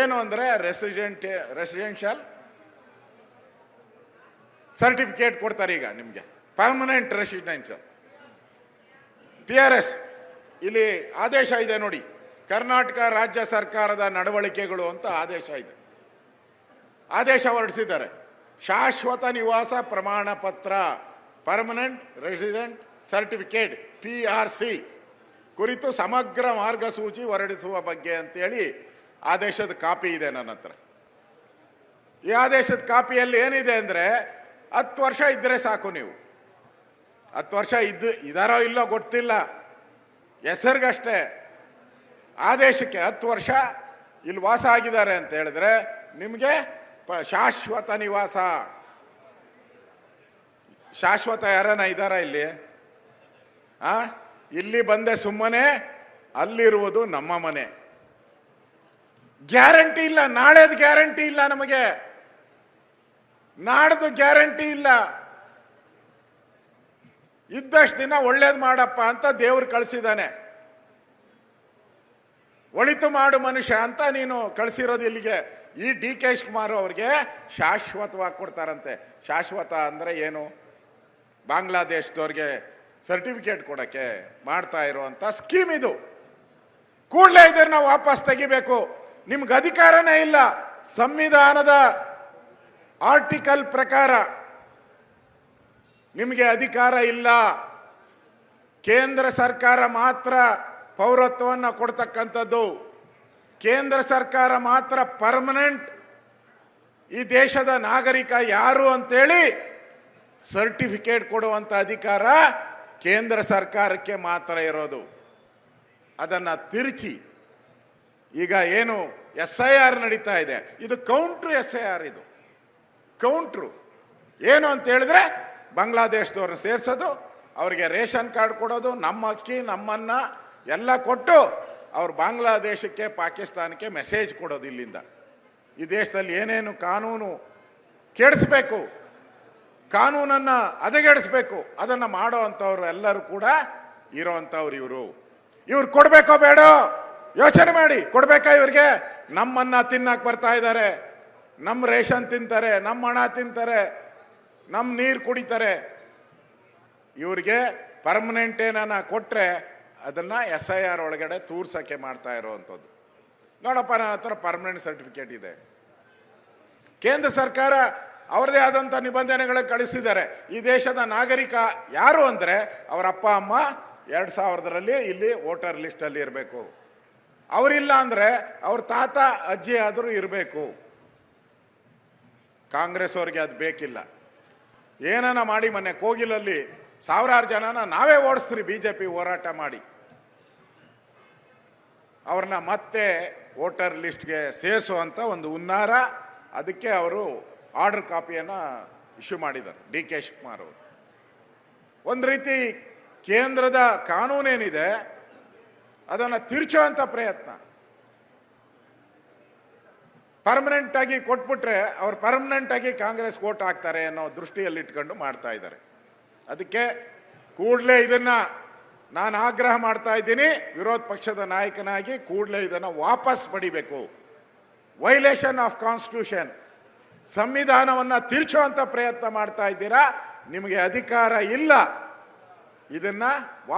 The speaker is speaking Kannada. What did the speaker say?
ಏನು ಅಂದರೆ ರೆಸಿಡೆನ್ಷಿಯಲ್ ಸರ್ಟಿಫಿಕೇಟ್ ಕೊಡ್ತಾರೆ ಈಗ ನಿಮಗೆ, ಪರ್ಮನೆಂಟ್ ರೆಸಿಡೆನ್ಷಿಯಲ್ PRS. ಇಲ್ಲಿ ಆದೇಶ ಇದೆ ನೋಡಿ, ಕರ್ನಾಟಕ ರಾಜ್ಯ ಸರ್ಕಾರದ ನಡವಳಿಕೆಗಳು ಅಂತ ಆದೇಶ ಇದೆ. ಆದೇಶ ಹೊರಡಿಸಿದ್ದಾರೆ. ಶಾಶ್ವತ ನಿವಾಸ ಪ್ರಮಾಣ ಪತ್ರ, ಪರ್ಮನೆಂಟ್ ರೆಸಿಡೆಂಟ್ ಸರ್ಟಿಫಿಕೇಟ್ PRC ಕುರಿತು ಸಮಗ್ರ ಮಾರ್ಗಸೂಚಿ ಹೊರಡಿಸುವ ಬಗ್ಗೆ ಅಂತೇಳಿ ಆದೇಶದ ಕಾಪಿ ಇದೆ ನನ್ನ ಹತ್ರ. ಈ ಆದೇಶದ ಕಾಪಿಯಲ್ಲಿ ಏನಿದೆ ಅಂದರೆ 10 ವರ್ಷ ಇದ್ದರೆ ಸಾಕು. ನೀವು 10 ವರ್ಷ ಇದಾರೋ ಇಲ್ಲೋ ಗೊತ್ತಿಲ್ಲ, ಹೆಸರಿಗಷ್ಟೇ. ಆದೇಶಕ್ಕೆ 10 ವರ್ಷ ಇಲ್ಲಿ ವಾಸ ಆಗಿದ್ದಾರೆ ಅಂತ ಹೇಳಿದ್ರೆ ನಿಮಗೆ ಶಾಶ್ವತ ನಿವಾಸ. ಶಾಶ್ವತ ಯಾರನ ಇದ್ದಾರ ಇಲ್ಲಿ? ಇಲ್ಲಿ ಬಂದೆ ಸುಮ್ಮನೆ, ಅಲ್ಲಿರುವುದು ನಮ್ಮ ಮನೆ. ಗ್ಯಾರಂಟಿ ಇಲ್ಲ, ನಾಳೆದು ಗ್ಯಾರಂಟಿ ಇಲ್ಲ, ನಮಗೆ ನಾಡ್ದು ಗ್ಯಾರಂಟಿ ಇಲ್ಲ. ಇದ್ದಷ್ಟು ದಿನ ಒಳ್ಳೇದು ಮಾಡಪ್ಪ ಅಂತ ದೇವ್ರು ಕಳಿಸಿದ್ದಾನೆ. ಒಳಿತು ಮಾಡು ಮನುಷ್ಯ ಅಂತ ನೀನು ಕಳಿಸಿರೋದು ಇಲ್ಲಿಗೆ. ಈ DK ಶಿವಕುಮಾರ್ ಅವ್ರಿಗೆ ಶಾಶ್ವತವಾಗಿ ಕೊಡ್ತಾರಂತೆ. ಶಾಶ್ವತ ಅಂದರೆ ಏನು? ಬಾಂಗ್ಲಾದೇಶದವ್ರಿಗೆ ಸರ್ಟಿಫಿಕೇಟ್ ಕೊಡೋಕ್ಕೆ ಮಾಡ್ತಾ ಇರುವಂಥ ಸ್ಕೀಮ್ ಇದು. ಕೂಡಲೇ ಇದನ್ನ ವಾಪಸ್ ತೆಗಿಬೇಕು. ನಿಮ್ಗೆ ಅಧಿಕಾರನೇ ಇಲ್ಲ. ಸಂವಿಧಾನದ ಆರ್ಟಿಕಲ್ ಪ್ರಕಾರ ನಿಮಗೆ ಅಧಿಕಾರ ಇಲ್ಲ. ಕೇಂದ್ರ ಸರ್ಕಾರ ಮಾತ್ರ ಪೌರತ್ವವನ್ನು ಕೊಡ್ತಕ್ಕಂಥದ್ದು. ಕೇಂದ್ರ ಸರ್ಕಾರ ಮಾತ್ರ ಪರ್ಮನೆಂಟ್ ಈ ದೇಶದ ನಾಗರಿಕ ಯಾರು ಅಂತೇಳಿ ಸರ್ಟಿಫಿಕೇಟ್ ಕೊಡುವಂಥ ಅಧಿಕಾರ ಕೇಂದ್ರ ಸರ್ಕಾರಕ್ಕೆ ಮಾತ್ರ ಇರೋದು. ಅದನ್ನು ತಿರುಚಿ ಈಗ ಏನು SIR ನಡೀತಾ ಇದೆ, ಇದು ಕೌಂಟ್ರು SIR. ಇದು ಕೌಂಟ್ರು ಏನು ಅಂತ ಹೇಳಿದ್ರೆ ಬಾಂಗ್ಲಾದೇಶದವ್ರನ್ನ ಸೇರಿಸೋದು, ಅವರಿಗೆ ರೇಷನ್ ಕಾರ್ಡ್ ಕೊಡೋದು, ನಮ್ಮ ಅಕ್ಕಿ ನಮ್ಮನ್ನ ಎಲ್ಲ ಕೊಟ್ಟು ಅವ್ರು ಬಾಂಗ್ಲಾದೇಶಕ್ಕೆ ಪಾಕಿಸ್ತಾನಕ್ಕೆ ಮೆಸೇಜ್ ಕೊಡೋದು. ಇಲ್ಲಿಂದ ಈ ದೇಶದಲ್ಲಿ ಏನೇನು ಕಾನೂನು ಕೆಡಿಸ್ಬೇಕು, ಕಾನೂನನ್ನು ಹದಗೆಡಿಸ್ಬೇಕು, ಅದನ್ನು ಮಾಡೋ ಅಂಥವ್ರು ಎಲ್ಲರೂ ಕೂಡ ಇರೋವಂಥವ್ರು. ಇವ್ರು ಕೊಡಬೇಕೋ ಬೇಡ ಯೋಚನೆ ಮಾಡಿ. ಕೊಡಬೇಕಾ ಇವ್ರಿಗೆ? ನಮ್ಮನ್ನ ತಿನ್ನಕ್ಕೆ ಬರ್ತಾ ಇದ್ದಾರೆ, ನಮ್ಮ ರೇಷನ್ ತಿಂತಾರೆ, ನಮ್ಮ ಹಣ ತಿಂತಾರೆ, ನಮ್ಮ ನೀರು ಕುಡಿತಾರೆ. ಇವ್ರಿಗೆ ಪರ್ಮನೆಂಟ್ ಏನನ್ನ ಕೊಟ್ಟರೆ ಅದನ್ನು SIR ಒಳಗಡೆ ತೂರ್ಸೋಕ್ಕೆ ಮಾಡ್ತಾ ಇರೋವಂಥದ್ದು. ನೋಡಪ್ಪ, ನನ್ನ ಹತ್ರ ಪರ್ಮನೆಂಟ್ ಸರ್ಟಿಫಿಕೇಟ್ ಇದೆ. ಕೇಂದ್ರ ಸರ್ಕಾರ ಅವ್ರದೇ ಆದಂಥ ನಿಬಂಧನೆಗಳಿಗೆ ಕಳಿಸಿದ್ದಾರೆ. ಈ ದೇಶದ ನಾಗರಿಕ ಯಾರು ಅಂದರೆ ಅವರ ಅಪ್ಪ ಅಮ್ಮ 2000ರಲ್ಲಿ ಇಲ್ಲಿ ವೋಟರ್ ಲಿಸ್ಟಲ್ಲಿ ಇರಬೇಕು. ಅವರಿಲ್ಲ ಅಂದರೆ ಅವ್ರ ತಾತ ಅಜ್ಜಿ ಆದರೂ ಇರಬೇಕು. ಕಾಂಗ್ರೆಸ್ ಅವ್ರಿಗೆ ಅದು ಬೇಕಿಲ್ಲ. ಏನನ್ನ ಮಾಡಿ ಮೊನ್ನೆ ಕೋಗಿಲಲ್ಲಿ 1000 ಜನನ ನಾವೇ ಓಡಿಸ್ತೀವಿ BJP ಹೋರಾಟ ಮಾಡಿ. ಅವ್ರನ್ನ ಮತ್ತೆ ವೋಟರ್ ಲಿಸ್ಟ್ಗೆ ಸೇರಿಸುವಂಥ ಒಂದು ಹುನ್ನಾರ, ಅದಕ್ಕೆ ಅವರು ಆರ್ಡರ್ ಕಾಪಿಯನ್ನು ಇಶ್ಯೂ ಮಾಡಿದ್ದಾರೆ DK ಶಿವಕುಮಾರ್ ಅವರು. ಒಂದು ರೀತಿ ಕೇಂದ್ರದ ಕಾನೂನೇನಿದೆ ಅದನ್ನು ತಿರುಚುವಂಥ ಪ್ರಯತ್ನ. ಪರ್ಮನೆಂಟ್ ಆಗಿ ಕೊಟ್ಬಿಟ್ರೆ ಅವ್ರು ಪರ್ಮನೆಂಟ್ ಆಗಿ ಕಾಂಗ್ರೆಸ್ ವೋಟ್ ಹಾಕ್ತಾರೆ ಅನ್ನೋ ದೃಷ್ಟಿಯಲ್ಲಿ ಇಟ್ಕೊಂಡು ಮಾಡ್ತಾ ಇದ್ದಾರೆ. ಅದಕ್ಕೆ ಕೂಡಲೇ ಇದನ್ನ ನಾನು ಆಗ್ರಹ ಮಾಡ್ತಾ ಇದ್ದೀನಿ, ವಿರೋಧ ಪಕ್ಷದ ನಾಯಕನಾಗಿ ಕೂಡಲೇ ಇದನ್ನು ವಾಪಸ್ ಪಡಿಬೇಕು. ವೈಲೇಷನ್ ಆಫ್ ಕಾನ್ಸ್ಟಿಟ್ಯೂಷನ್, ಸಂವಿಧಾನವನ್ನು ತಿರುಚುವಂಥ ಪ್ರಯತ್ನ ಮಾಡ್ತಾ ಇದ್ದೀರಾ. ನಿಮಗೆ ಅಧಿಕಾರ ಇಲ್ಲ. ಇದನ್ನ